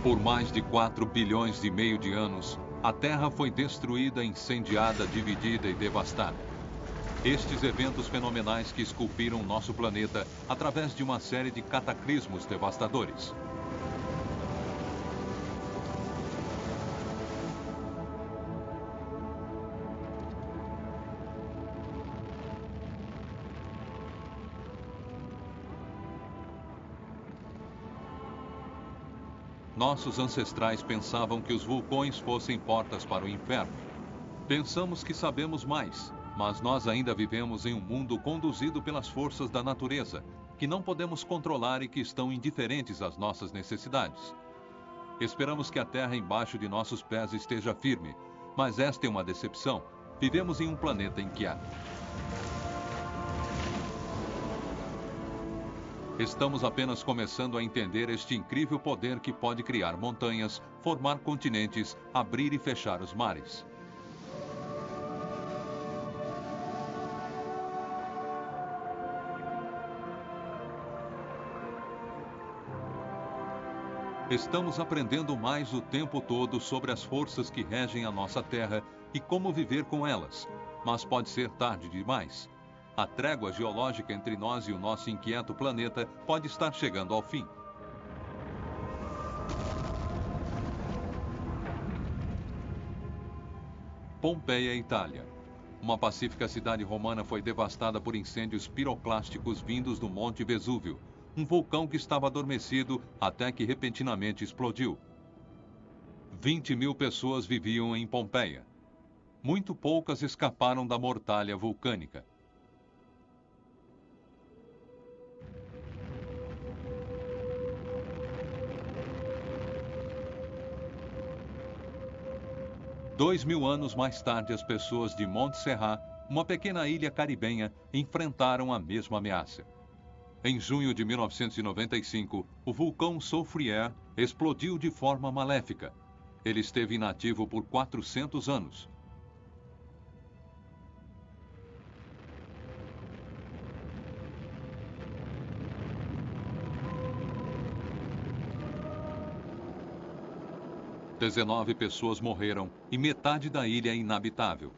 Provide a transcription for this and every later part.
Por mais de 4 bilhões e meio de anos, a Terra foi destruída, incendiada, dividida e devastada. Estes eventos fenomenais que esculpiram nosso planeta através de uma série de cataclismos devastadores. Nossos ancestrais pensavam que os vulcões fossem portas para o inferno. Pensamos que sabemos mais, mas nós ainda vivemos em um mundo conduzido pelas forças da natureza, que não podemos controlar e que estão indiferentes às nossas necessidades. Esperamos que a terra embaixo de nossos pés esteja firme, mas esta é uma decepção. Vivemos em um planeta inquieto. Estamos apenas começando a entender este incrível poder que pode criar montanhas, formar continentes, abrir e fechar os mares. Estamos aprendendo mais o tempo todo sobre as forças que regem a nossa Terra e como viver com elas, mas pode ser tarde demais. A trégua geológica entre nós e o nosso inquieto planeta pode estar chegando ao fim. Pompeia, Itália. Uma pacífica cidade romana foi devastada por incêndios piroclásticos vindos do Monte Vesúvio, um vulcão que estava adormecido até que repentinamente explodiu. 20.000 pessoas viviam em Pompeia. Muito poucas escaparam da mortalha vulcânica. Dois mil anos mais tarde, as pessoas de Montserrat, uma pequena ilha caribenha, enfrentaram a mesma ameaça. Em junho de 1995, o vulcão Soufrière explodiu de forma maléfica. Ele esteve inativo por 400 anos. Dezenove pessoas morreram e metade da ilha é inabitável.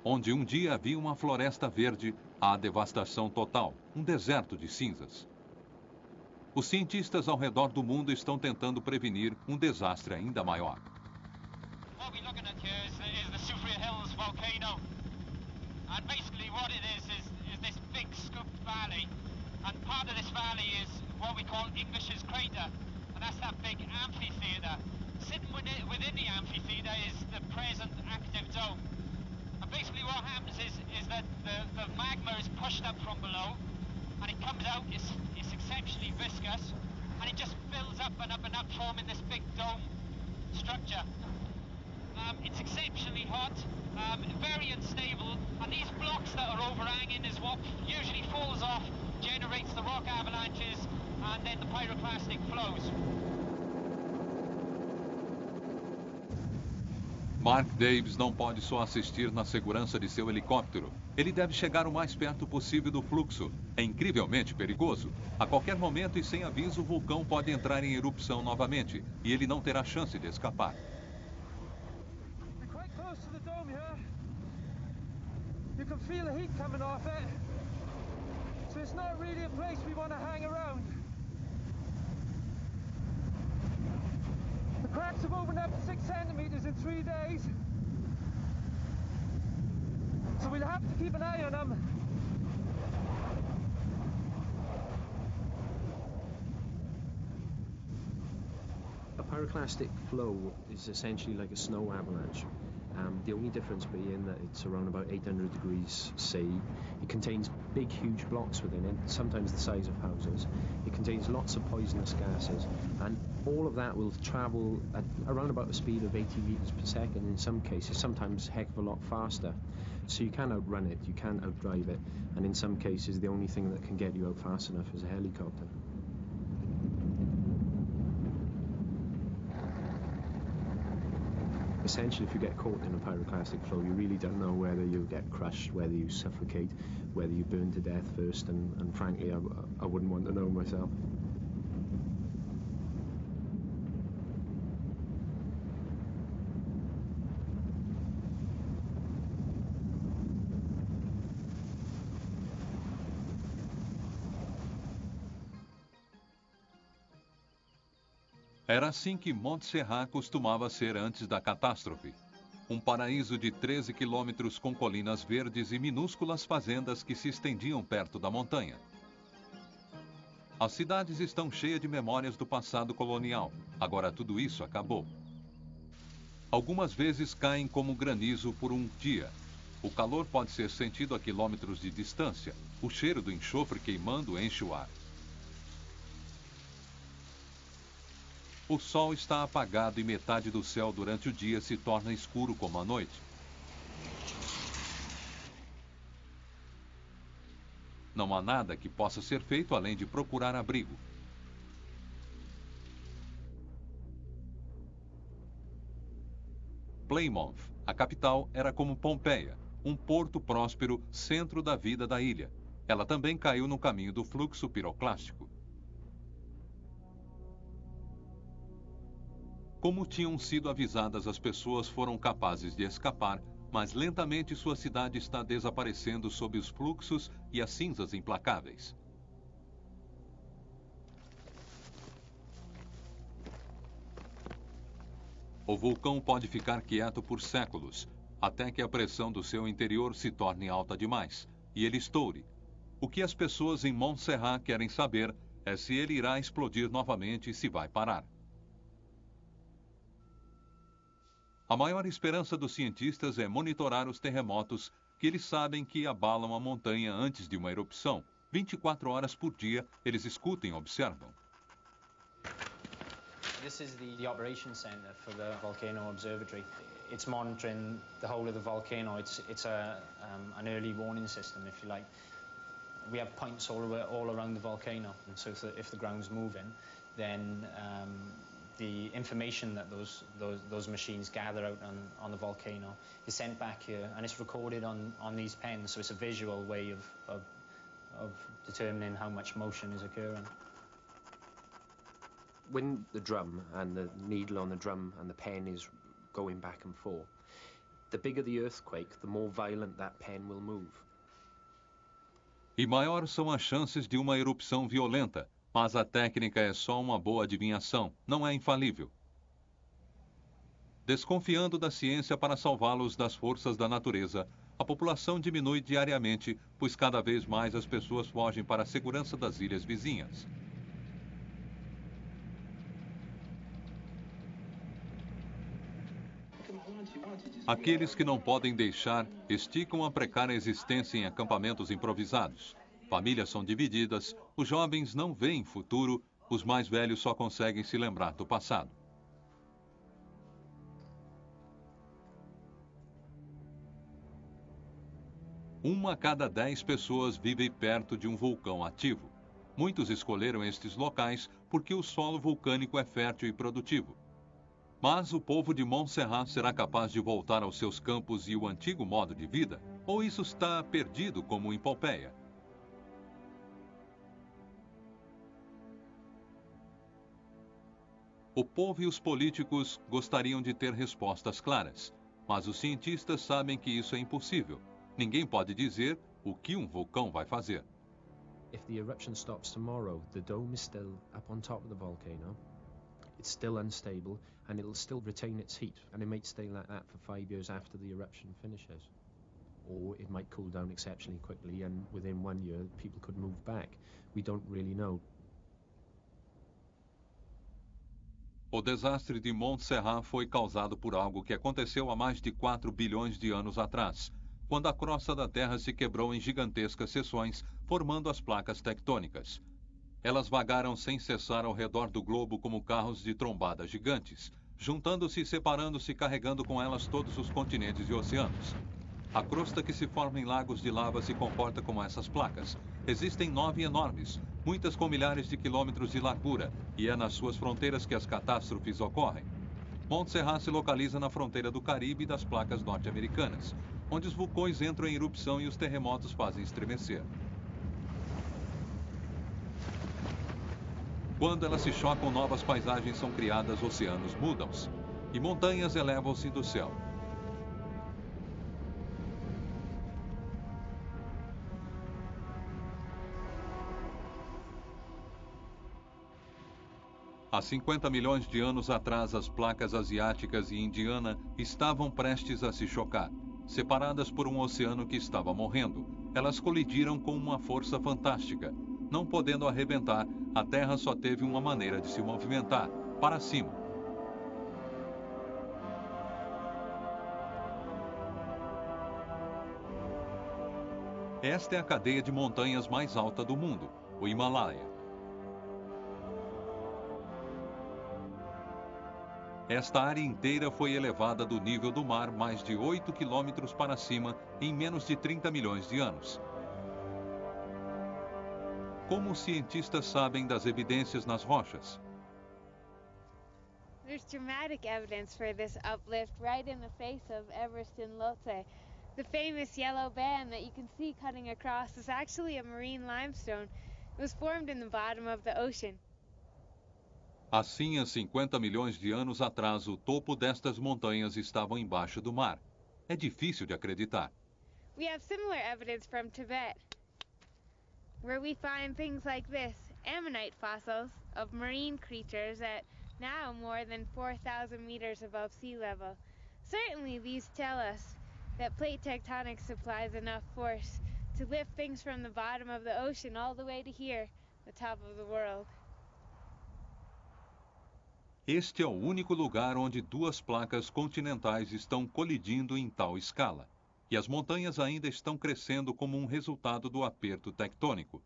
Onde um dia havia uma floresta verde, há devastação total, um deserto de cinzas. Os cientistas ao redor do mundo estão tentando prevenir um desastre ainda maior. What we're looking at here is the Soufrière Hills volcano. And basically what it is this big scooped valley. And part of this valley is what we call English's Crater. And that's that big amphitheatre. Sitting within the amphitheatre is the present active dome. And basically what happens is that the magma is pushed up from below, and it comes out, it's exceptionally viscous, and it just fills up and up and up, forming this big dome structure. It's exceptionally hot, very unstable, and these blocks that are overhanging is what usually falls off, generates the rock avalanches, and then the pyroclastic flows. Mark Davis não pode só assistir na segurança de seu helicóptero. Ele deve chegar o mais perto possível do fluxo. É incrivelmente perigoso. A qualquer momento e sem aviso, o vulcão pode entrar em erupção novamente, e ele não terá chance de escapar. We're quite close to the dome here. You can feel the heat coming off it. So it's not really a place we want to hang around. The cracks have opened up 6 centimeters in 3 days. So we'll have to keep an eye on them. A pyroclastic flow is essentially like a snow avalanche. The only difference being that it's around about 800 degrees C. It contains big, huge blocks within it, sometimes the size of houses. It contains lots of poisonous gases, and all of that will travel at around about the speed of 80 meters per second in some cases, sometimes a heck of a lot faster. So you can outrun it, you can outdrive it, and in some cases the only thing that can get you out fast enough is a helicopter. Essentially, if you get caught in a pyroclastic flow, you really don't know whether you get crushed, whether you suffocate, whether you burn to death first, and frankly, I wouldn't want to know myself. Era assim que Montserrat costumava ser antes da catástrofe. Um paraíso de 13 quilômetros com colinas verdes e minúsculas fazendas que se estendiam perto da montanha. As cidades estão cheias de memórias do passado colonial. Agora tudo isso acabou. Algumas vezes caem como granizo por um dia. O calor pode ser sentido a quilômetros de distância. O cheiro do enxofre queimando enche o ar. O sol está apagado e metade do céu durante o dia se torna escuro como a noite. Não há nada que possa ser feito além de procurar abrigo. Plymouth, a capital, era como Pompeia, um porto próspero, centro da vida da ilha. Ela também caiu no caminho do fluxo piroclástico. Como tinham sido avisadas, as pessoas foram capazes de escapar, mas lentamente sua cidade está desaparecendo sob os fluxos e as cinzas implacáveis. O vulcão pode ficar quieto por séculos, até que a pressão do seu interior se torne alta demais, e ele estoure. O que as pessoas em Montserrat querem saber é se ele irá explodir novamente e se vai parar. A maior esperança dos cientistas é monitorar os terremotos, que eles sabem que abalam a montanha antes de uma erupção. 24 horas por dia, eles escutam e observam. This is the operation center for the Volcano Observatory. It's monitoring the whole of the volcano. It's an early warning system, if you like. We have points all around the volcano, and so if the ground's moving, then the information that those machines gather out on the volcano is sent back here, and it's recorded on these pens, so it's a visual way of determining how much motion is occurring. When the drum and the needle on the drum and the pen is going back and forth, the bigger the earthquake, the more violent that pen will move. E maiores são as chances de uma erupção violenta, mas a técnica é só uma boa adivinhação, não é infalível. Desconfiando da ciência para salvá-los das forças da natureza, a população diminui diariamente, pois cada vez mais as pessoas fogem para a segurança das ilhas vizinhas. Aqueles que não podem deixar esticam a precária existência em acampamentos improvisados. Famílias são divididas, os jovens não veem futuro, os mais velhos só conseguem se lembrar do passado. Uma a cada 10 pessoas vive perto de um vulcão ativo. Muitos escolheram estes locais porque o solo vulcânico é fértil e produtivo. Mas o povo de Montserrat será capaz de voltar aos seus campos e o antigo modo de vida? Ou isso está perdido como em Pompeia? O povo e os políticos gostariam de ter respostas claras, mas os cientistas sabem que isso é impossível. Ninguém pode dizer o que um vulcão vai fazer. If the eruption stops tomorrow, the dome is still up on top of the volcano. It's still unstable, and it'll still retain its heat, and it might stay like that for 5 years after the eruption finishes. Or it might cool down exceptionally quickly, and within 1 year, people could move back. We don't really know. O desastre de Montserrat foi causado por algo que aconteceu há mais de 4 bilhões de anos atrás, quando a crosta da Terra se quebrou em gigantescas seções, formando as placas tectônicas. Elas vagaram sem cessar ao redor do globo como carros de trombada gigantes, juntando-se e separando-se, carregando com elas todos os continentes e oceanos. A crosta que se forma em lagos de lava se comporta como essas placas. Existem 9 enormes, muitas com milhares de quilômetros de largura, e é nas suas fronteiras que as catástrofes ocorrem. Montserrat se localiza na fronteira do Caribe e das placas norte-americanas, onde os vulcões entram em erupção e os terremotos fazem estremecer. Quando elas se chocam, novas paisagens são criadas, oceanos mudam-se, e montanhas elevam-se do céu. Há 50 milhões de anos atrás, as placas asiáticas e indiana estavam prestes a se chocar. Separadas por um oceano que estava morrendo, elas colidiram com uma força fantástica. Não podendo arrebentar, a Terra só teve uma maneira de se movimentar, para cima. Esta é a cadeia de montanhas mais alta do mundo, o Himalaia. Esta área inteira foi elevada do nível do mar mais de 8 quilômetros para cima em menos de 30 milhões de anos. Como os cientistas sabem das evidências nas rochas? There's dramatic evidence for this uplift right in the face of Everest in Lhotse. The famous yellow band that you can see cutting across is actually a marine limestone. It was formed in the bottom of the ocean. Assim, há 50 milhões de anos atrás, o topo destas montanhas estava embaixo do mar. É difícil de acreditar. We have similar evidence from Tibet, where we find things like this, ammonite fossils of marine creatures at now more than 4,000 meters above sea level. Certainly these tell us that plate tectonics supplies enough force to lift things from the bottom of the ocean all the way to here, the top of the world. Este é o único lugar onde duas placas continentais estão colidindo em tal escala. E as montanhas ainda estão crescendo como um resultado do aperto tectônico.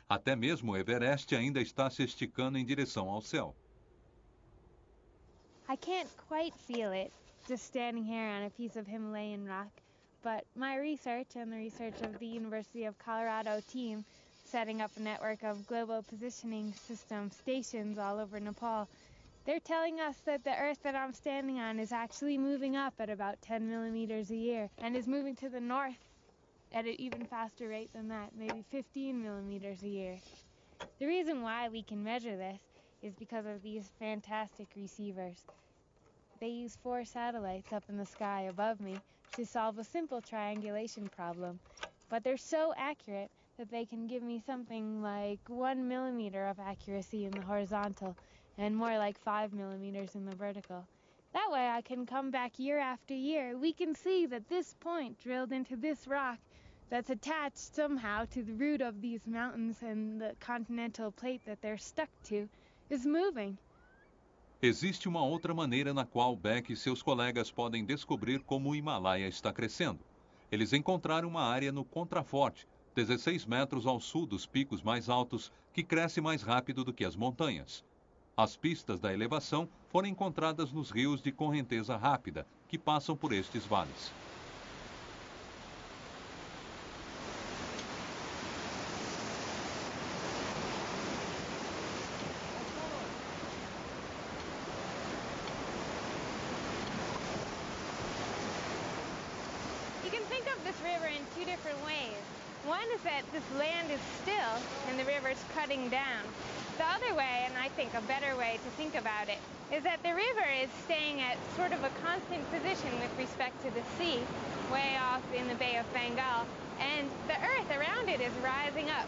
Até mesmo o Everest ainda está se esticando em direção ao céu. I can't quite feel it just standing here on a piece of Himalayan rock, but my research and the research of the University of Colorado team setting up a network of global positioning system stations all over Nepal, they're telling us that the Earth that I'm standing on is actually moving up at about 10 millimeters a year and is moving to the north at an even faster rate than that, maybe 15 millimeters a year. The reason why we can measure this is because of these fantastic receivers. They use 4 satellites up in the sky above me to solve a simple triangulation problem, but they're so accurate that they can give me something like 1 millimeter of accuracy in the horizontal and more like 5 millimeters in the vertical. That way I can come back year after year. We can see that this point drilled into this rock that's attached somehow to the root of these mountains and the continental plate that they're stuck to is moving. Existe uma outra maneira na qual Beck e seus colegas podem descobrir como o Himalaia está crescendo. Eles encontraram uma área no contraforte, 16 metros ao sul dos picos mais altos, que cresce mais rápido do que as montanhas. As pistas da elevação foram encontradas nos rios de correnteza rápida, que passam por estes vales. You can think of this river in 2 different ways. One is that this land is still and the river's cutting down. The other way, and I think a better way to think about it, is that the river is staying at sort of a constant position with respect to the sea, way off in the Bay of Bengal, and the earth around it is rising up.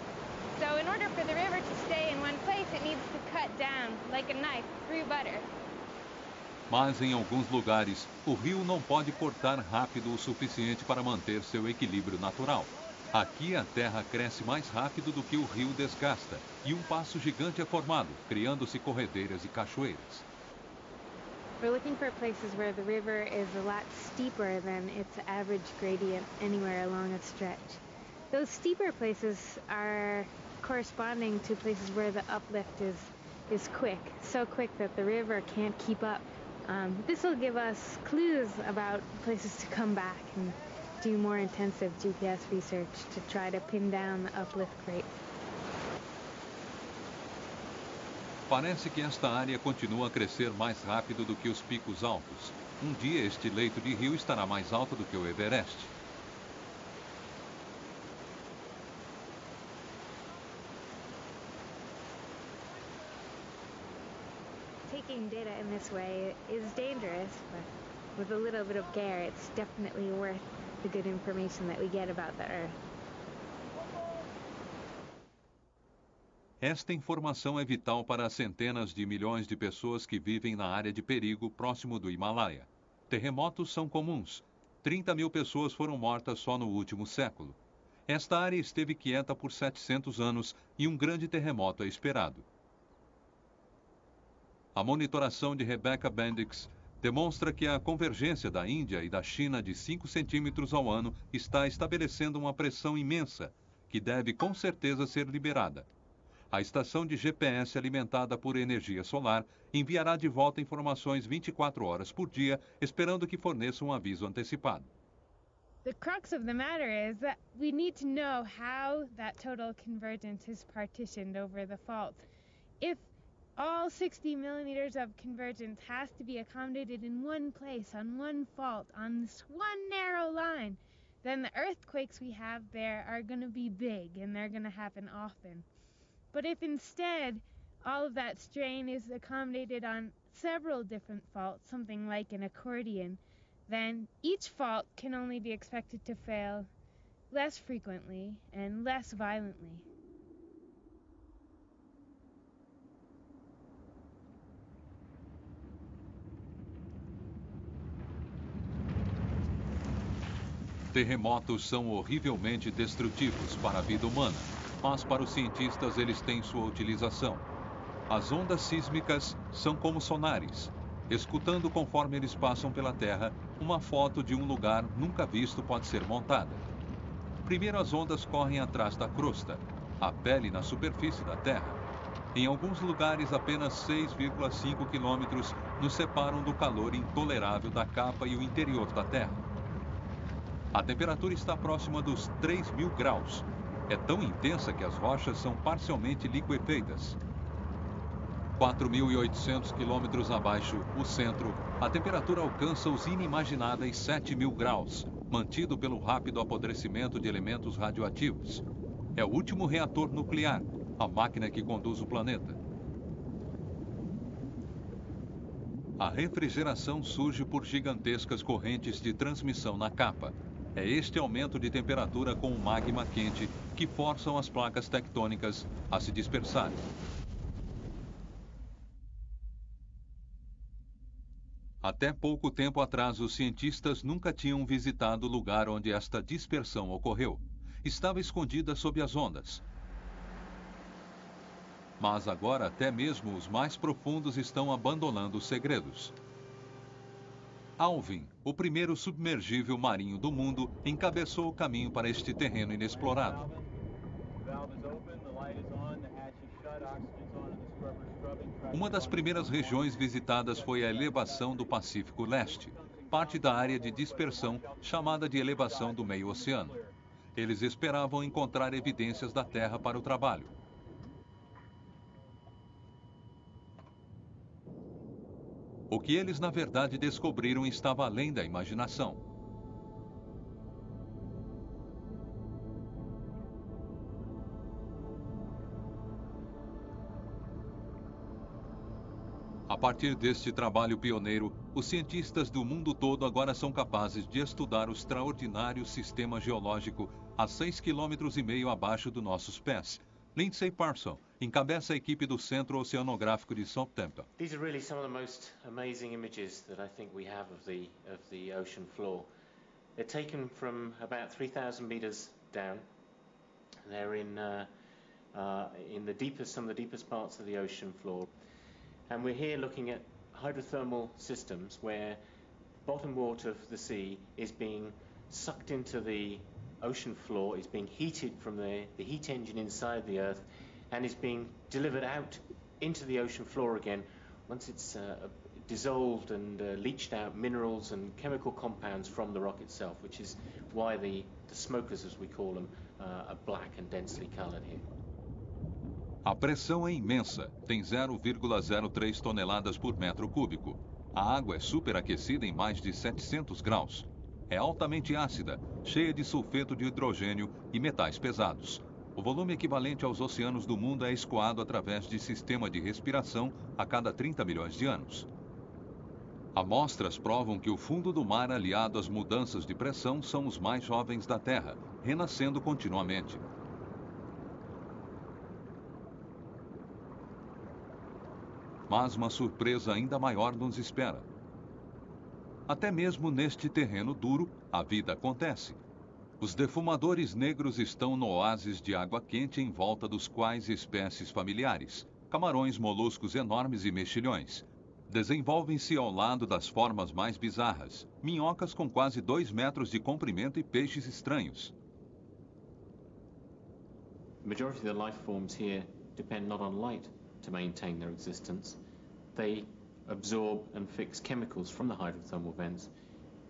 So in order for the river to stay in one place, it needs to cut down, like a knife, through butter. Mas em alguns lugares, o rio não pode cortar rápido o suficiente para manter seu equilíbrio natural. Aqui a terra cresce mais rápido do que o rio desgasta, e um passo gigante é formado, criando-se corredeiras e cachoeiras. We're looking for places where the river is a lot steeper than its average gradient anywhere along a stretch. Those steeper places are corresponding to places where the uplift is quick, so quick that the river can't keep up. This will give us clues about places to come back and do more intensive GPS research to try to pin down the uplift rate. Parece que esta área continua a crescer mais rápido do que os picos altos. Um dia este leito de rio estará mais alto do que o Everest. Taking data in this way is dangerous, but with a little bit of care, it's definitely worth the good information that we get about the Earth. Esta informação é vital para as centenas de milhões de pessoas que vivem na área de perigo próximo do Himalaia. Terremotos são comuns. 30 mil pessoas foram mortas só no último século. Esta área esteve quieta por 700 anos e um grande terremoto é esperado. A monitoração de Rebecca Bendix demonstra que a convergência da Índia e da China de 5 centímetros ao ano está estabelecendo uma pressão imensa, que deve com certeza ser liberada. A estação de GPS alimentada por energia solar enviará de volta informações 24 horas por dia, esperando que forneça um aviso antecipado. The crux of the matter is that we need to know how that total convergence is partitioned over the fault. If all 60 millimeters of convergence has to be accommodated in one place, on one fault, on this one narrow line, then the earthquakes we have there are going to be big and they're going to happen often. But if instead all of that strain is accommodated on several different faults, something like an accordion, then each fault can only be expected to fail less frequently and less violently. Terremotos são horrivelmente destrutivos para a vida humana, mas para os cientistas eles têm sua utilização. As ondas sísmicas são como sonares, escutando conforme eles passam pela Terra, uma foto de um lugar nunca visto pode ser montada. Primeiro as ondas correm atrás da crosta, a pele na superfície da Terra. Em alguns lugares, apenas 6,5 quilômetros nos separam do calor intolerável da capa e o interior da Terra. A temperatura está próxima dos 3.000 graus. É tão intensa que as rochas são parcialmente liquefeitas. 4.800 quilômetros abaixo, o centro, a temperatura alcança os inimagináveis 7.000 graus, mantido pelo rápido apodrecimento de elementos radioativos. É o último reator nuclear, a máquina que conduz o planeta. A refrigeração surge por gigantescas correntes de transmissão na capa. É este aumento de temperatura com o magma quente que forçam as placas tectônicas a se dispersarem. Até pouco tempo atrás, os cientistas nunca tinham visitado o lugar onde esta dispersão ocorreu. Estava escondida sob as ondas. Mas agora até mesmo os mais profundos estão abandonando os segredos. Alvin, o primeiro submergível marinho do mundo, encabeçou o caminho para este terreno inexplorado. Uma das primeiras regiões visitadas foi a elevação do Pacífico Leste, parte da área de dispersão chamada de elevação do meio-oceano. Eles esperavam encontrar evidências da Terra para o trabalho. O que eles, na verdade, descobriram estava além da imaginação. A partir deste trabalho pioneiro, os cientistas do mundo todo agora são capazes de estudar o extraordinário sistema geológico a 6,5 km abaixo dos nossos pés. Lindsay Parson encabeça a equipe do Centro Oceanográfico de Southampton. These are really some of the most amazing images that I think we have of the ocean floor. They're taken from about 3,000 meters down. They're in the deepest, some of the deepest parts of the ocean floor. And we're here looking at hydrothermal systems where bottom water of the sea is being sucked into the ocean floor, is being heated from the heat engine inside the Earth, and is being delivered out into the ocean floor again once it's dissolved and leached out minerals and chemical compounds from the rock itself, which is why the smokers, as we call them, are black and densely colored here. A pressão é imensa, tem 0,03 toneladas por metro cúbico. A água é superaquecida em mais de 700 graus. É altamente ácida, cheia de sulfeto de hidrogênio e metais pesados. O volume equivalente aos oceanos do mundo é escoado através de sistema de respiração a cada 30 milhões de anos. Amostras provam que o fundo do mar, aliado às mudanças de pressão, são os mais jovens da Terra, renascendo continuamente. mas uma surpresa ainda maior nos espera. Até mesmo neste terreno duro, a vida acontece. Os defumadores negros estão no oásis de água quente em volta dos quais espécies familiares, camarões, moluscos enormes e mexilhões, desenvolvem-se ao lado das formas mais bizarras, minhocas com quase 2 metros de comprimento e peixes estranhos. The majority of the life forms here depend not on light to maintain their existence. They absorb and fix chemicals from the hydrothermal vents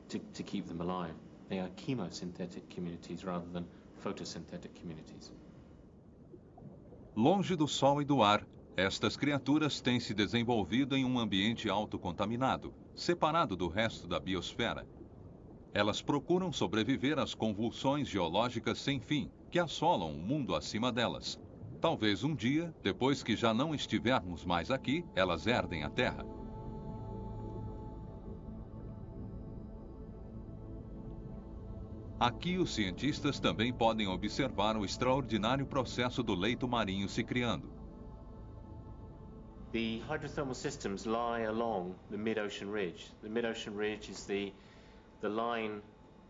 to keep them alive. They are chemosynthetic communities rather than photosynthetic communities. Longe do sol e do ar, estas criaturas têm se desenvolvido em um ambiente autocontaminado, separado do resto da biosfera. Elas procuram sobreviver às convulsões geológicas sem fim que assolam o mundo acima delas. Talvez um dia, depois que já não estivermos mais aqui, elas herdem a Terra. Aqui os cientistas também podem observar o extraordinário processo do leito marinho se criando. The hydrothermal systems lie along the mid-ocean ridge. The mid-ocean ridge is the line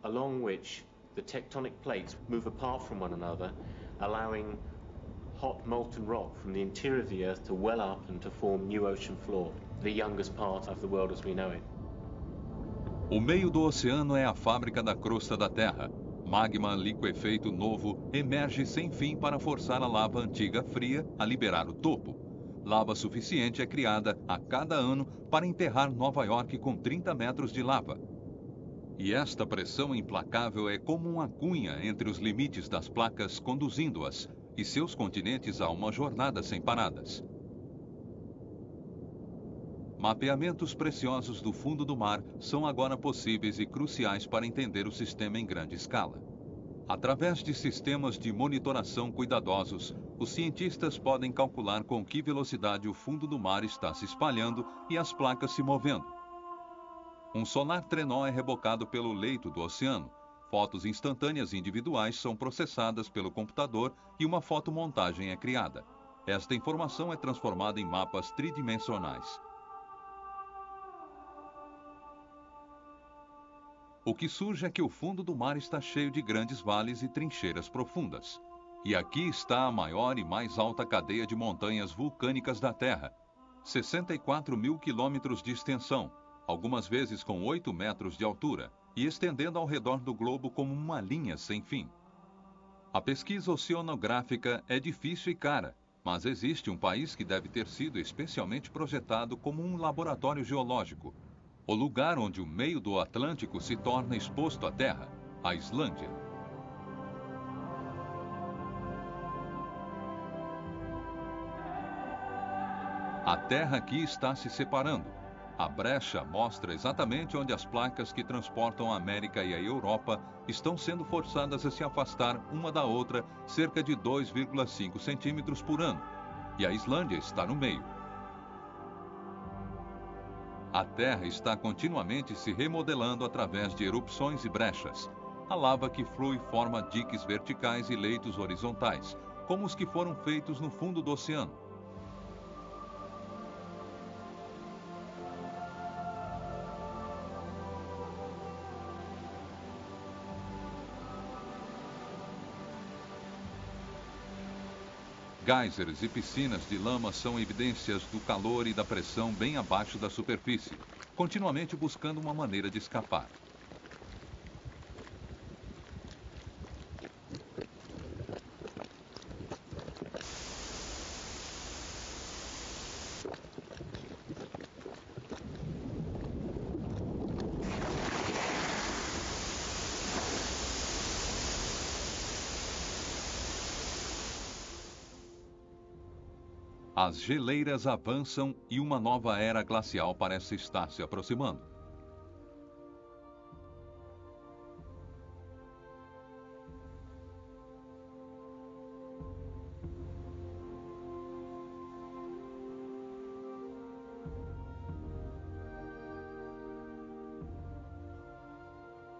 along which the tectonic plates move apart from one another, allowing hot molten rock from the interior of the Earth to well up and to form new ocean floor, the youngest part of the world as we know it. O meio do oceano é a fábrica da crosta da Terra. Magma liquefeito novo emerge sem fim para forçar a lava antiga fria a liberar o topo. Lava suficiente é criada a cada ano para enterrar Nova York com 30 metros de lava. E esta pressão implacável é como uma cunha entre os limites das placas, conduzindo-as e seus continentes a uma jornada sem paradas. Mapeamentos preciosos do fundo do mar são agora possíveis e cruciais para entender o sistema em grande escala. Através de sistemas de monitoração cuidadosos, os cientistas podem calcular com que velocidade o fundo do mar está se espalhando e as placas se movendo. Um sonar trenó é rebocado pelo leito do oceano. Fotos instantâneas individuais são processadas pelo computador e uma fotomontagem é criada. Esta informação é transformada em mapas tridimensionais. O que surge é que o fundo do mar está cheio de grandes vales e trincheiras profundas. E aqui está a maior e mais alta cadeia de montanhas vulcânicas da Terra. 64 mil quilômetros de extensão, algumas vezes com 8 metros de altura, e estendendo ao redor do globo como uma linha sem fim. A pesquisa oceanográfica é difícil e cara, mas existe um país que deve ter sido especialmente projetado como um laboratório geológico. O lugar onde o meio do Atlântico se torna exposto à Terra, a Islândia. A Terra aqui está se separando. A brecha mostra exatamente onde as placas que transportam a América e a Europa estão sendo forçadas a se afastar uma da outra cerca de 2,5 centímetros por ano. E a Islândia está no meio. A Terra está continuamente se remodelando através de erupções e brechas. A lava que flui forma diques verticais e leitos horizontais, como os que foram feitos no fundo do oceano. Geysers e piscinas de lama são evidências do calor e da pressão bem abaixo da superfície, continuamente buscando uma maneira de escapar. As geleiras avançam e uma nova era glacial parece estar se aproximando.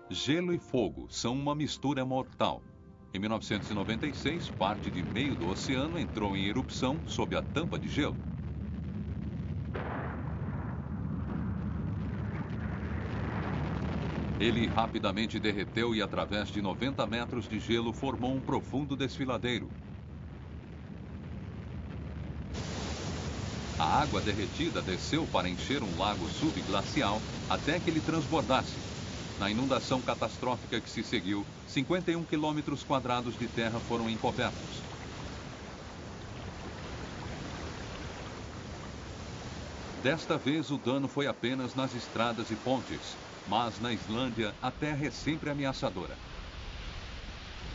Gelo e fogo são uma mistura mortal. Em 1996, parte de meio do oceano entrou em erupção sob a tampa de gelo. Ele rapidamente derreteu e, através de 90 metros de gelo, formou um profundo desfiladeiro. A água derretida desceu para encher um lago subglacial até que ele transbordasse. Na inundação catastrófica que se seguiu, 51 quilômetros quadrados de terra foram encobertos. Desta vez, o dano foi apenas nas estradas e pontes, mas na Islândia a terra é sempre ameaçadora.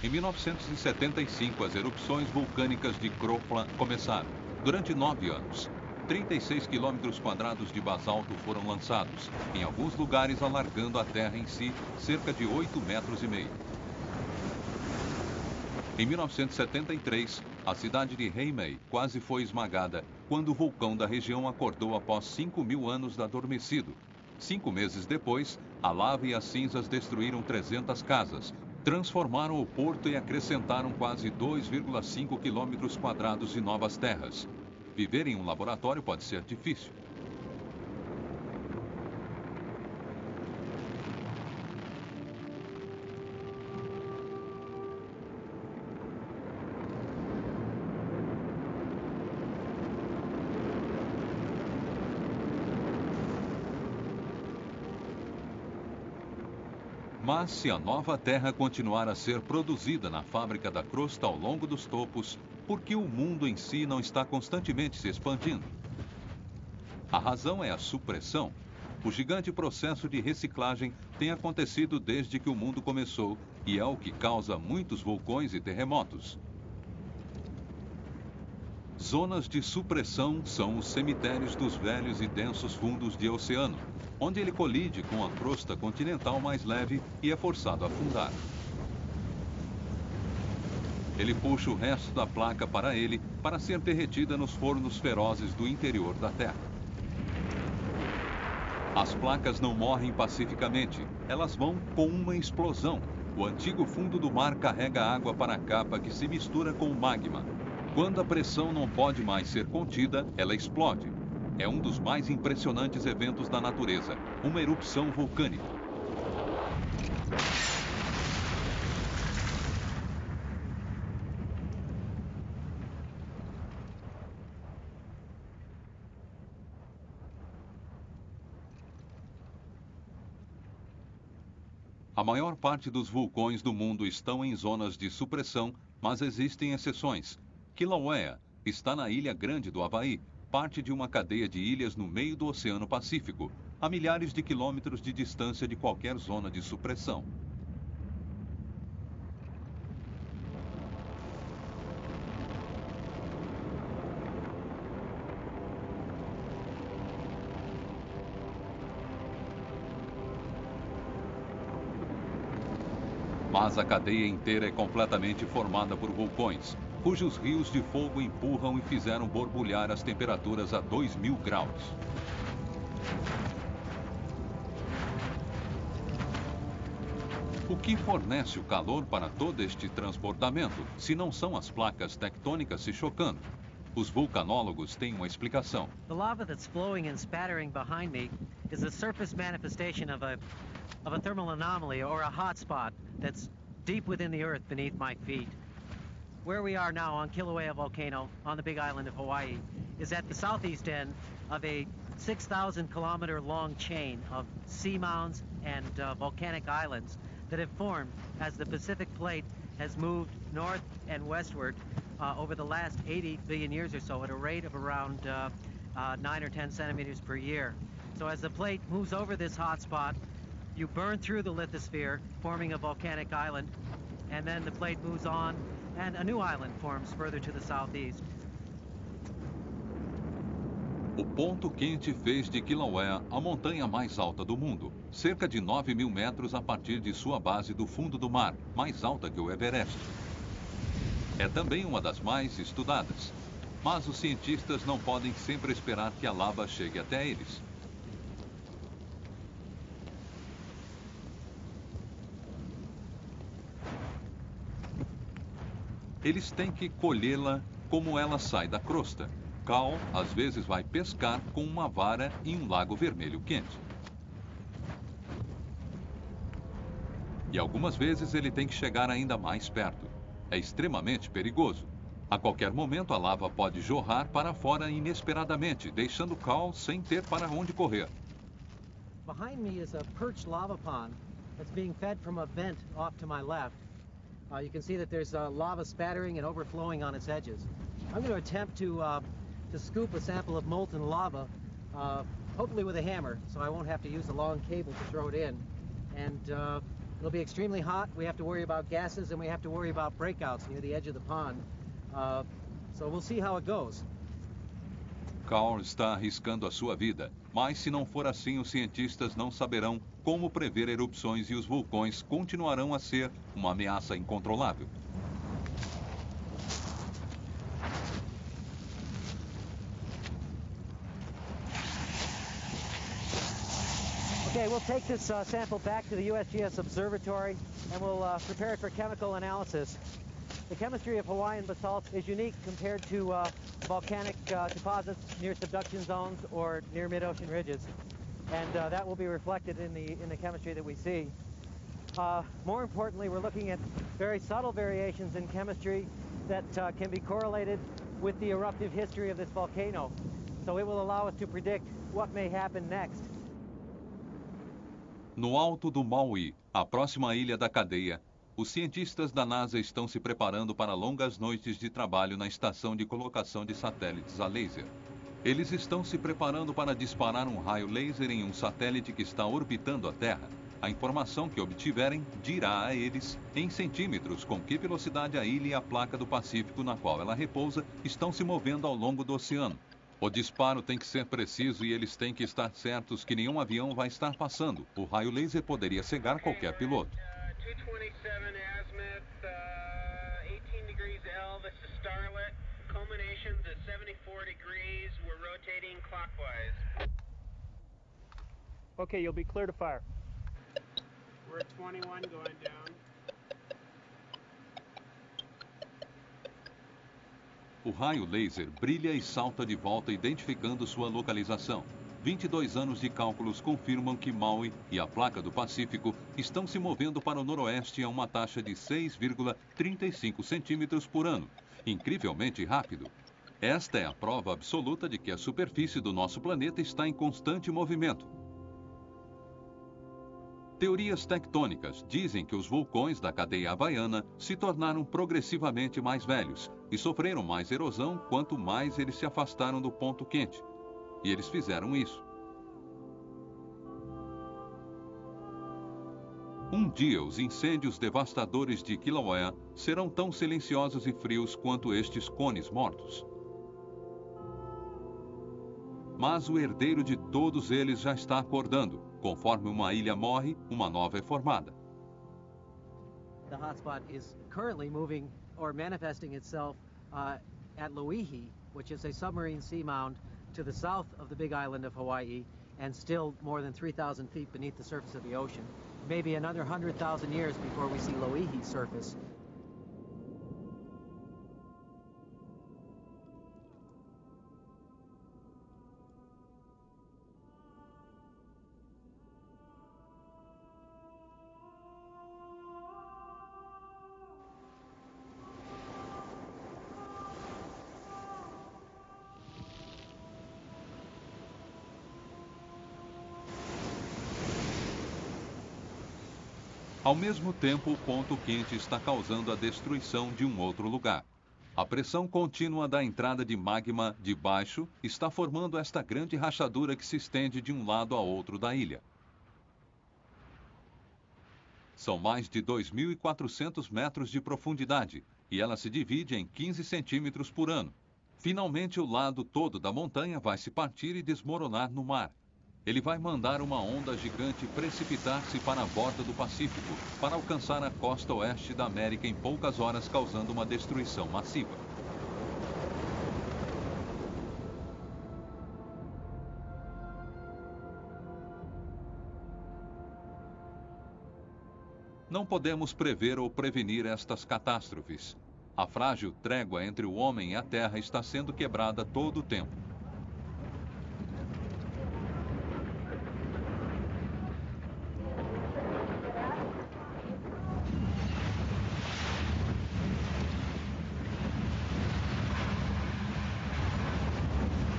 Em 1975, as erupções vulcânicas de Krofla começaram. Durante 9 anos, 36 quilômetros quadrados de basalto foram lançados, em alguns lugares alargando a terra em si cerca de 8,5 metros. Em 1973, a cidade de Heimaey quase foi esmagada quando o vulcão da região acordou após 5.000 anos adormecido. 5 meses depois, a lava e as cinzas destruíram 300 casas, transformaram o porto e acrescentaram quase 2,5 quilômetros quadrados de novas terras. Viver em um laboratório pode ser difícil. Mas se a nova terra continuar a ser produzida na fábrica da crosta ao longo dos topos, por que o mundo em si não está constantemente se expandindo? A razão é a supressão. O gigante processo de reciclagem tem acontecido desde que o mundo começou e é o que causa muitos vulcões e terremotos. Zonas de supressão são os cemitérios dos velhos e densos fundos de oceano, onde ele colide com a crosta continental mais leve e é forçado a afundar. Ele puxa o resto da placa para ele para ser derretida nos fornos ferozes do interior da Terra. As placas não morrem pacificamente, elas vão com uma explosão. O antigo fundo do mar carrega água para a capa que se mistura com o magma. Quando a pressão não pode mais ser contida, ela explode. É um dos mais impressionantes eventos da natureza, uma erupção vulcânica. A maior parte dos vulcões do mundo estão em zonas de supressão, mas existem exceções. Kilauea está na Ilha Grande do Havaí, parte de uma cadeia de ilhas no meio do Oceano Pacífico, a milhares de quilômetros de distância de qualquer zona de supressão. Mas a cadeia inteira é completamente formada por vulcões, cujos rios de fogo empurram e fizeram borbulhar as temperaturas a 2.000 graus. O que fornece o calor para todo este transbordamento, se não são as placas tectônicas se chocando? Os vulcanólogos têm uma explicação. The lava that's flowing and spattering behind me is a surface manifestation of a thermal anomaly or a hotspot that's deep within the earth beneath my feet. Where we are now on Kilauea volcano on the big island of Hawaii is at the southeast end of a 6,000 kilometer long chain of seamounts and volcanic islands that have formed as the Pacific plate has moved north and westward over the last 80 billion years or so at a rate of around 9 or 10 centimeters per year. So as the plate moves over this hotspot, you burn through the lithosphere, forming a volcanic island, and then the plate moves on and a new island forms further to the southeast. O ponto quente fez de Kilauea a montanha mais alta do mundo, cerca de 9.000 metros a partir de sua base do fundo do mar, mais alta que o Everest. É também uma das mais estudadas, mas os cientistas não podem sempre esperar que a lava chegue até eles. Eles têm que colhê-la como ela sai da crosta. Cal, às vezes, vai pescar com uma vara em um lago vermelho quente. E algumas vezes ele tem que chegar ainda mais perto. É extremamente perigoso. A qualquer momento a lava pode jorrar para fora inesperadamente, deixando Carl sem ter para onde correr. Behind me is a perched lava pond that's being fed from a vent off to my left. You can see that there's lava spattering and overflowing on its edges. I'm going to attempt to scoop a sample of molten lava, hopefully with a hammer, so I won't have to use a long cable to throw it in. And it'll be extremely hot. We have to worry about gases and we have to worry about breakouts near the edge of the pond. So we'll see how it goes. Carl está arriscando a sua vida, mas se não for assim, os cientistas não saberão como prever erupções e os vulcões continuarão a ser uma ameaça incontrolável. Okay, we'll take this sample back to the USGS Observatory and we'll prepare it for chemical analysis. The chemistry of Hawaiian basalt is unique compared to volcanic deposits near subduction zones or near mid-ocean ridges, and that will be reflected in the chemistry that we see. More importantly, we're looking at very subtle variations in chemistry that can be correlated with the eruptive history of this volcano, so it will allow us to predict what may happen next. No alto do Maui, a próxima ilha da cadeia, os cientistas da NASA estão se preparando para longas noites de trabalho na estação de colocação de satélites a laser. Eles estão se preparando para disparar um raio laser em um satélite que está orbitando a Terra. A informação que obtiverem dirá a eles, em centímetros, com que velocidade a ilha e a placa do Pacífico na qual ela repousa estão se movendo ao longo do oceano. O disparo tem que ser preciso e eles têm que estar certos que nenhum avião vai estar passando. O raio laser poderia cegar qualquer piloto. 227 azimuth, 18 degrees L, this is Starlet. Culminations at 74 degrees, we're rotating clockwise. Okay, you'll be clear to fire. We're at 21 going down. O raio laser brilha e salta de volta identificando sua localização. 22 anos de cálculos confirmam que Maui e a placa do Pacífico estão se movendo para o noroeste a uma taxa de 6,35 centímetros por ano, incrivelmente rápido. Esta é a prova absoluta de que a superfície do nosso planeta está em constante movimento. Teorias tectônicas dizem que os vulcões da cadeia havaiana se tornaram progressivamente mais velhos e sofreram mais erosão quanto mais eles se afastaram do ponto quente. E eles fizeram isso. Um dia, os incêndios devastadores de Kilauea serão tão silenciosos e frios quanto estes cones mortos. Mas o herdeiro de todos eles já está acordando. Conforme uma ilha morre, uma nova é formada. The hotspot is currently moving or manifesting itself at Loihi, which is a submarine seamound to the south of the big island of Hawaii and still more than 3,000 feet beneath the surface of the ocean. Maybe another 100,000 years before we see Loihi surface. Ao mesmo tempo, o ponto quente está causando a destruição de um outro lugar. A pressão contínua da entrada de magma de baixo está formando esta grande rachadura que se estende de um lado a outro da ilha. São mais de 2.400 metros de profundidade e ela se divide em 15 centímetros por ano. Finalmente, o lado todo da montanha vai se partir e desmoronar no mar. Ele vai mandar uma onda gigante precipitar-se para a borda do Pacífico, para alcançar a costa oeste da América em poucas horas, causando uma destruição massiva. Não podemos prever ou prevenir estas catástrofes. A frágil trégua entre o homem e a terra está sendo quebrada todo o tempo.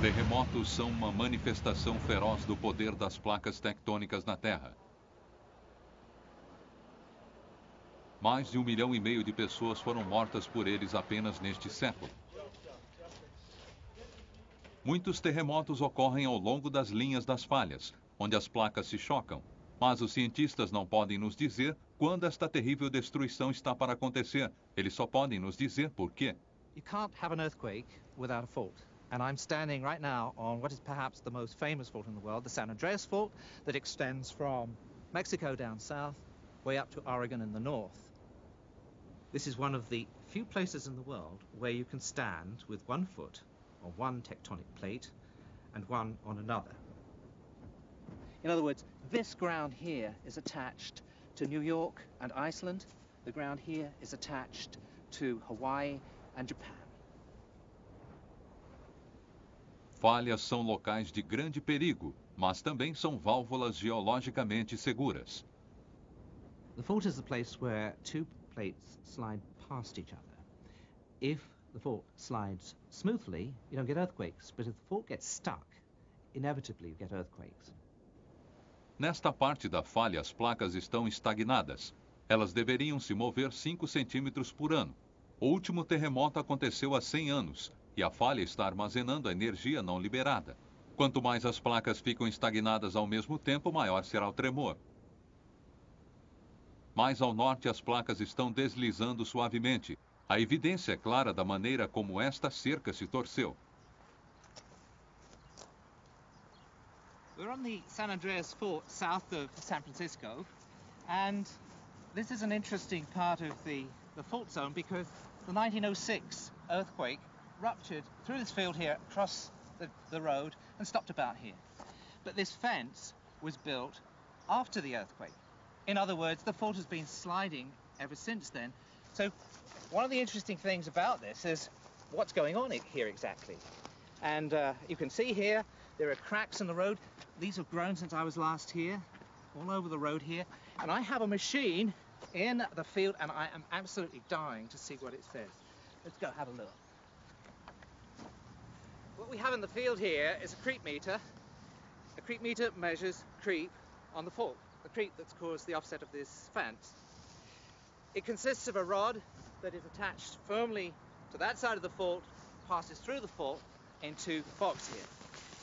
Terremotos são uma manifestação feroz do poder das placas tectônicas na Terra. Mais de 1,5 milhão de pessoas foram mortas por eles apenas neste século. Muitos terremotos ocorrem ao longo das linhas das falhas, onde as placas se chocam, mas os cientistas não podem nos dizer quando esta terrível destruição está para acontecer. Eles só podem nos dizer por quê. You can't have an earthquake without a fault. And I'm standing right now on what is perhaps the most famous fault in the world, the San Andreas Fault, that extends from Mexico down south, way up to Oregon in the north. This is one of the few places in the world where you can stand with one foot on one tectonic plate and one on another. In other words, this ground here is attached to New York and Iceland. The ground here is attached to Hawaii and Japan. Falhas são locais de grande perigo, mas também são válvulas geologicamente seguras. The fault is the place where two plates slide past each other. If the fault slides smoothly, you don't get earthquakes, but if the fault gets stuck, inevitably you get earthquakes. Nesta parte da falha, as placas estão estagnadas. Elas deveriam se mover 5 centímetros por ano. O último terremoto aconteceu há 100 anos. E a falha está armazenando a energia não liberada. Quanto mais as placas ficam estagnadas ao mesmo tempo, maior será o tremor. Mais ao norte, as placas estão deslizando suavemente. A evidência é clara da maneira como esta cerca se torceu. We're on the San Andreas Fault south of San Francisco, and this is an interesting part of the fault zone because the 1906 earthquake ruptured through this field here across the road and stopped about here. But this fence was built after the earthquake. In other words, the fault has been sliding ever since then. So one of the interesting things about this is what's going on here exactly. And you can see here there are cracks in the road. These have grown since I was last here, all over the road here. And I have a machine in the field and I am absolutely dying to see what it says. Let's go have a look. What we have in the field here is a creep meter. A creep meter measures creep on the fault, the creep that's caused the offset of this fence. It consists of a rod that is attached firmly to that side of the fault, passes through the fault into the box here.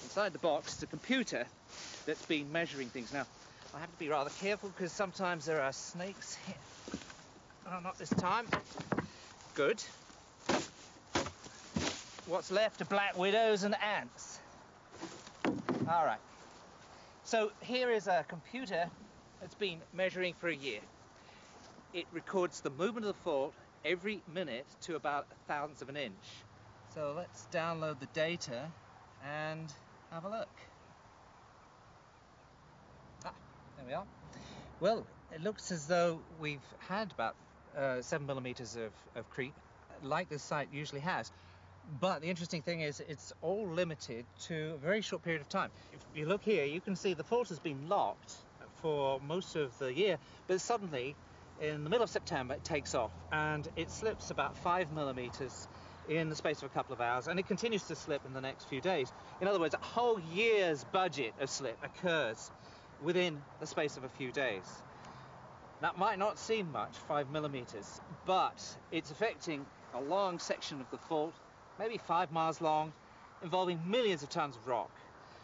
Inside the box is a computer that's been measuring things. Now, I have to be rather careful because sometimes there are snakes here. Oh, not this time. Good. What's left are black widows and ants. All right. So here is a computer that's been measuring for a year. It records the movement of the fault every minute to about 1/1000th of an inch. So let's download the data and have a look. There we are. Well, it looks as though we've had about 7 millimeters of creep, like this site usually has. But the interesting thing is it's all limited to a very short period of time. If you look here, you can see the fault has been locked for most of the year, but suddenly, in the middle of September, it takes off, and it slips about 5 millimeters in the space of a couple of hours, and it continues to slip in the next few days. In other words, a whole year's budget of slip occurs within the space of a few days. That might not seem much, 5 millimeters, but it's affecting a long section of the fault, maybe 5 miles long, involving millions of tons of rock.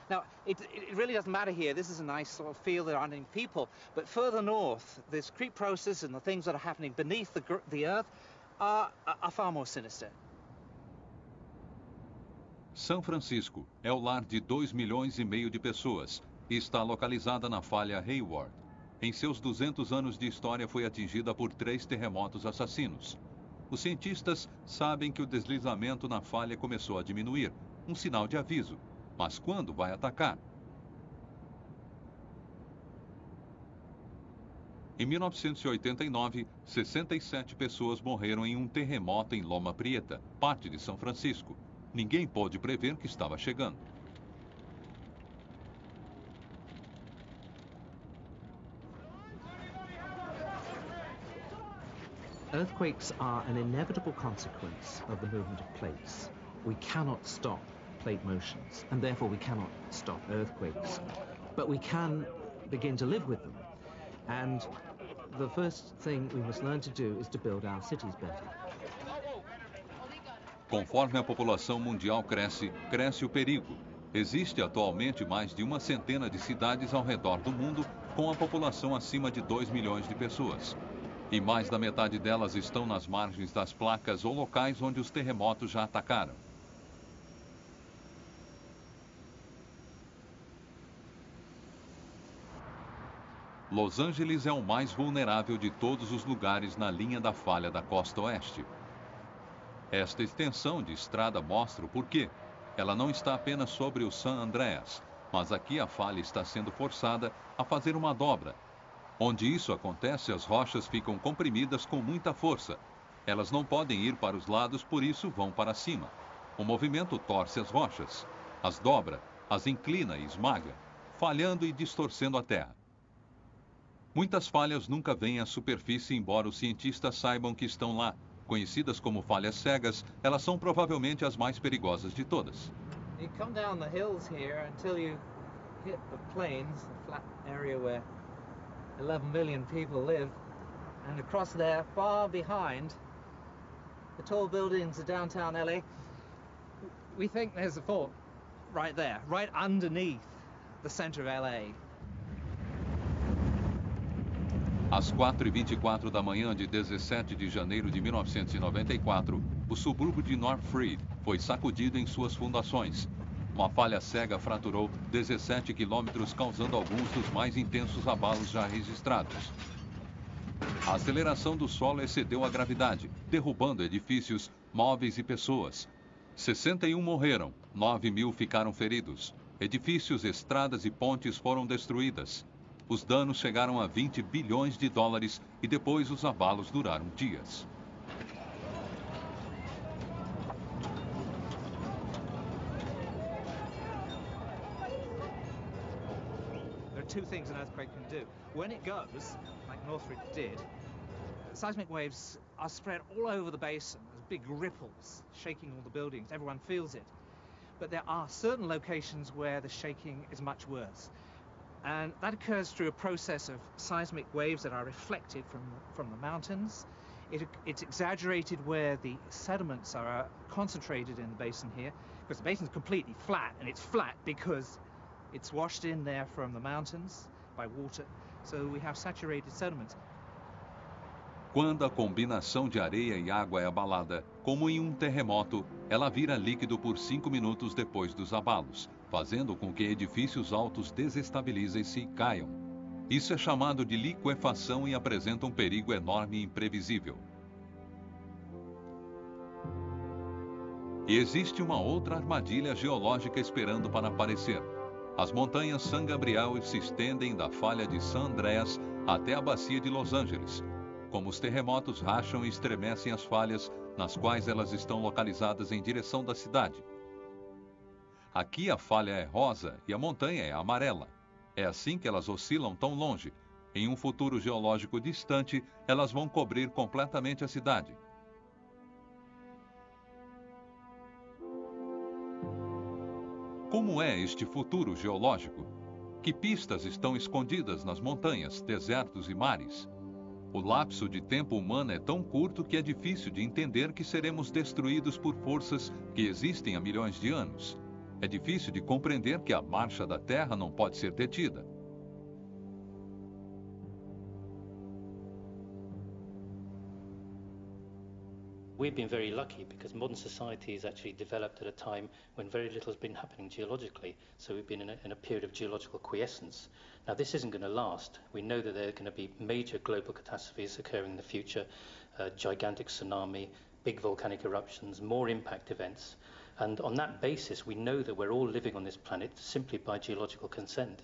Now, it really doesn't matter here. This is a nice sort of field, there aren't any people, but further north, this creep process and the things that are happening beneath the earth are far more sinister. São Francisco é o lar de 2,5 milhões de pessoas e está localizada na falha Hayward. Em seus 200 anos de história foi atingida por 3 terremotos assassinos. Os cientistas sabem que o deslizamento na falha começou a diminuir, um sinal de aviso. Mas quando vai atacar? Em 1989, 67 pessoas morreram em um terremoto em Loma Prieta, parte de São Francisco. Ninguém pôde prever que estava chegando. Earthquakes are an inevitable consequence of the movement of plates. We cannot stop plate motions, and therefore we cannot stop earthquakes. But we can begin to live with them. And the first thing we must learn to do is to build our cities better. Conforme a população mundial cresce, cresce o perigo. Existe atualmente mais de 100 de cidades ao redor do mundo com a população acima de 2 milhões de pessoas. E mais da metade delas estão nas margens das placas ou locais onde os terremotos já atacaram. Los Angeles é o mais vulnerável de todos os lugares na linha da falha da costa oeste. Esta extensão de estrada mostra o porquê. Ela não está apenas sobre o San Andreas, mas aqui a falha está sendo forçada a fazer uma dobra. Onde isso acontece, as rochas ficam comprimidas com muita força. Elas não podem ir para os lados, por isso vão para cima. O movimento torce as rochas, as dobra, as inclina e esmaga, falhando e distorcendo a terra. Muitas falhas nunca vêm à superfície, embora os cientistas saibam que estão lá. Conhecidas como falhas cegas, elas são provavelmente as mais perigosas de todas. You come down the hills here until you hit the plains, the flat area where 11 million people live, and across there, far behind, the tall buildings of downtown LA, we think there's a fault right there, right underneath the center of LA. Às 4h24 da manhã de 17 de janeiro de 1994, o subúrbio de North Freed foi sacudido em suas fundações. Uma falha cega fraturou 17 quilômetros, causando alguns dos mais intensos abalos já registrados. A aceleração do solo excedeu a gravidade, derrubando edifícios, móveis e pessoas. 61 morreram, 9.000 ficaram feridos. Edifícios, estradas e pontes foram destruídas. Os danos chegaram a 20 bilhões de dólares e depois os abalos duraram dias. There are two things an earthquake can do. When it goes, like Northridge did, seismic waves are spread all over the basin as big ripples, shaking all the buildings. Everyone feels it. But there are certain locations where the shaking is much worse. And that occurs through a process of seismic waves that are reflected from the mountains. It's exaggerated where the sediments are concentrated in the basin here, because the basin is completely flat, and it's flat because it's washed in there from the mountains by water, so we have saturated sediments. Quando a combinação de areia e água é abalada, como em terremoto, ela vira líquido por 5 minutos depois dos abalos, fazendo com que edifícios altos desestabilizem-se e caiam. Isso é chamado de liquefação e apresenta um perigo enorme e imprevisível. E existe uma outra armadilha geológica esperando para aparecer. As montanhas San Gabriel se estendem da falha de San Andreas até a bacia de Los Angeles. Como os terremotos racham e estremecem as falhas nas quais elas estão localizadas em direção da cidade. Aqui a falha é rosa e a montanha é amarela. É assim que elas oscilam tão longe. Em um futuro geológico distante, elas vão cobrir completamente a cidade. Como é este futuro geológico? Que pistas estão escondidas nas montanhas, desertos e mares? O lapso de tempo humano é tão curto que é difícil de entender que seremos destruídos por forças que existem há milhões de anos. É difícil de compreender que a marcha da Terra não pode ser detida. We've been very lucky because modern society has actually developed at a time when very little has been happening geologically. So we've been in a period of geological quiescence. Now this isn't going to last. We know that there are going to be major global catastrophes occurring in the future, gigantic tsunami, big volcanic eruptions, more impact events. And on that basis, we know that we're all living on this planet simply by geological consent.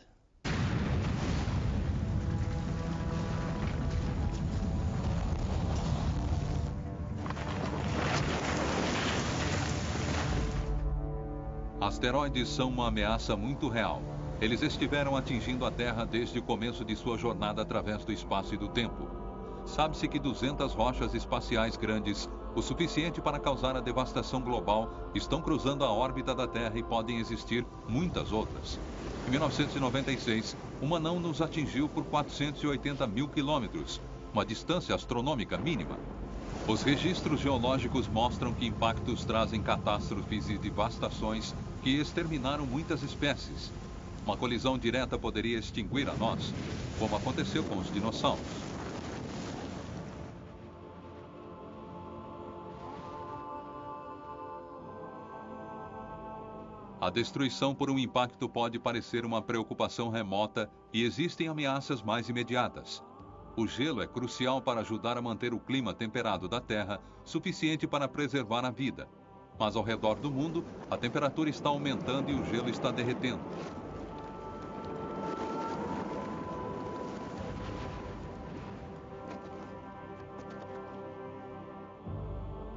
Asteroides são uma ameaça muito real. Eles estiveram atingindo a Terra desde o começo de sua jornada através do espaço e do tempo. Sabe-se que 200 rochas espaciais grandes o suficiente para causar a devastação global, estão cruzando a órbita da Terra e podem existir muitas outras. Em 1996, uma não nos atingiu por 480 mil quilômetros, uma distância astronômica mínima. Os registros geológicos mostram que impactos trazem catástrofes e devastações que exterminaram muitas espécies. Uma colisão direta poderia extinguir a nós, como aconteceu com os dinossauros. A destruição por um impacto pode parecer uma preocupação remota e existem ameaças mais imediatas. O gelo é crucial para ajudar a manter o clima temperado da Terra, suficiente para preservar a vida. Mas ao redor do mundo, a temperatura está aumentando e o gelo está derretendo.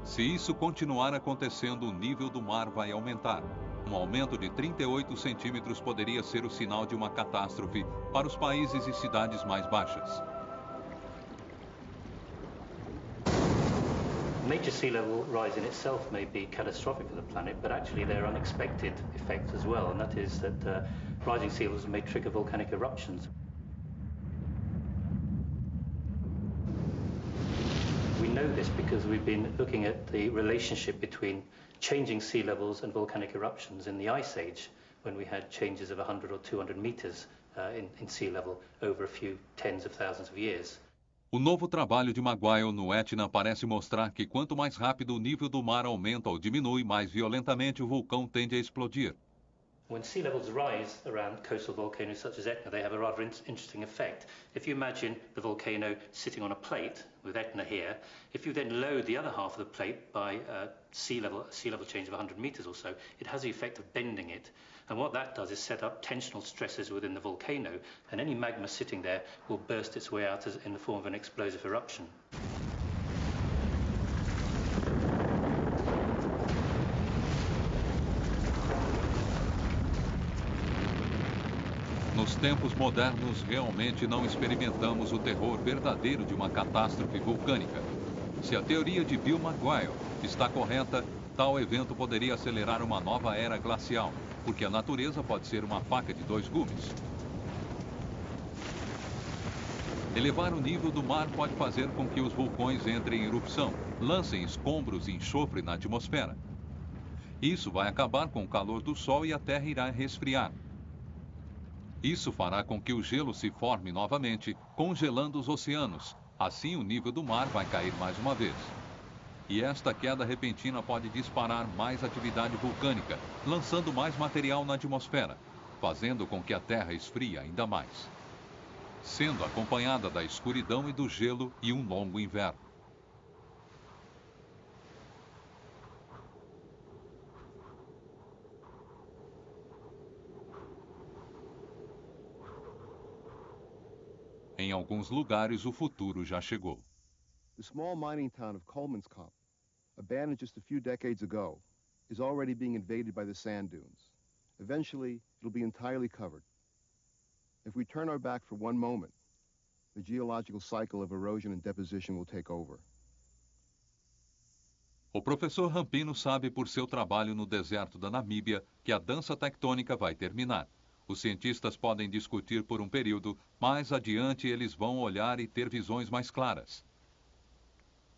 Se isso continuar acontecendo, o nível do mar vai aumentar. Um aumento de 38 centímetros poderia ser o sinal de uma catástrofe para os países e cidades mais baixas. Major sea level rise in itself may be catastrophic for the planet, but actually there are unexpected effects as well, and that is that rising sea levels may trigger volcanic eruptions. We know this because we've been looking at the relationship between changing sea levels and volcanic eruptions in the Ice Age, when we had changes of 100 or 200 meters in sea level over a few tens of thousands of years. O novo trabalho de Maguire no Etna parece mostrar que quanto mais rápido o nível do mar aumenta ou diminui, mais violentamente o vulcão tende a explodir. When sea levels rise around coastal volcanoes such as Etna, they have a rather interesting effect. If you imagine the volcano sitting on a plate with Etna here, if you then load the other half of the plate by sea level change of 100 meters or so, it has the effect of bending it. And what that does is set up tensional stresses within the volcano, and any magma sitting there will burst its way out in the form of an explosive eruption. Nos tempos modernos, realmente não experimentamos o terror verdadeiro de uma catástrofe vulcânica. Se a teoria de Bill Maguire está correta, tal evento poderia acelerar uma nova era glacial, porque a natureza pode ser uma faca de dois gumes. Elevar o nível do mar pode fazer com que os vulcões entrem em erupção, lancem escombros e enxofre na atmosfera. Isso vai acabar com o calor do Sol e a Terra irá resfriar. Isso fará com que o gelo se forme novamente, congelando os oceanos. Assim, o nível do mar vai cair mais uma vez. E esta queda repentina pode disparar mais atividade vulcânica, lançando mais material na atmosfera, fazendo com que a Terra esfrie ainda mais, sendo acompanhada da escuridão e do gelo e um longo inverno. Em alguns lugares, o futuro já chegou. The small mining town of Colemanskop, abandoned just a few decades ago, is already being invaded by the sand dunes. Eventually, it'll be entirely covered. If we turn our back for one moment, the geological cycle of erosion and deposition will take over. O professor Rampino sabe por seu trabalho no deserto da Namíbia que a dança tectônica vai terminar. Os cientistas podem discutir por um período, mais adiante eles vão olhar e ter visões mais claras.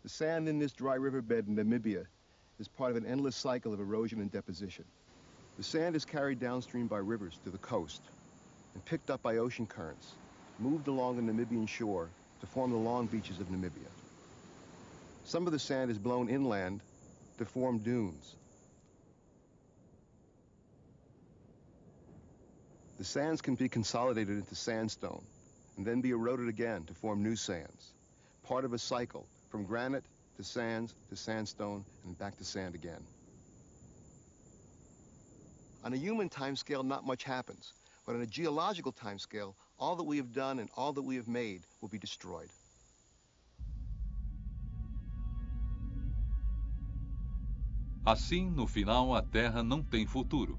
The sand in this dry riverbed in Namibia is part of an endless cycle of erosion and deposition. The sand is carried downstream by rivers to the coast and picked up by ocean currents, moved along the Namibian shore to form the long beaches of Namibia. Some of the sand is blown inland to form dunes. The sands can be consolidated into sandstone and then be eroded again to form new sands, part of a cycle from granite to sands to sandstone and back to sand again. On a human timescale, not much happens, but on a geological timescale, all that we have done and all that we have made will be destroyed. Assim, no final, a Terra não tem futuro.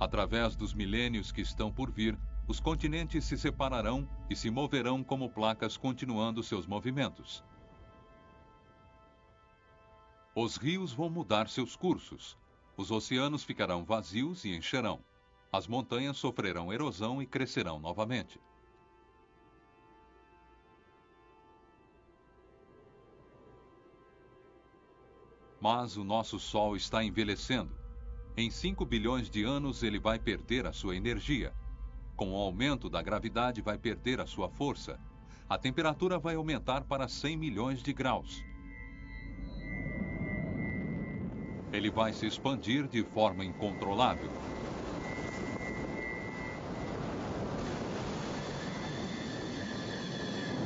Através dos milênios que estão por vir, os continentes se separarão e se moverão como placas continuando seus movimentos. Os rios vão mudar seus cursos. Os oceanos ficarão vazios e encherão. As montanhas sofrerão erosão e crescerão novamente. Mas o nosso Sol está envelhecendo. Em 5 bilhões de anos ele vai perder a sua energia. Com o aumento da gravidade vai perder a sua força. A temperatura vai aumentar para 100 milhões de graus. Ele vai se expandir de forma incontrolável.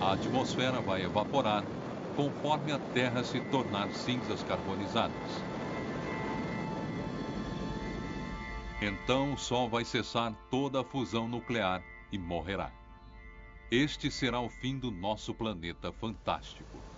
A atmosfera vai evaporar conforme a Terra se tornar cinzas carbonizadas. Então o Sol vai cessar toda a fusão nuclear e morrerá. Este será o fim do nosso planeta fantástico.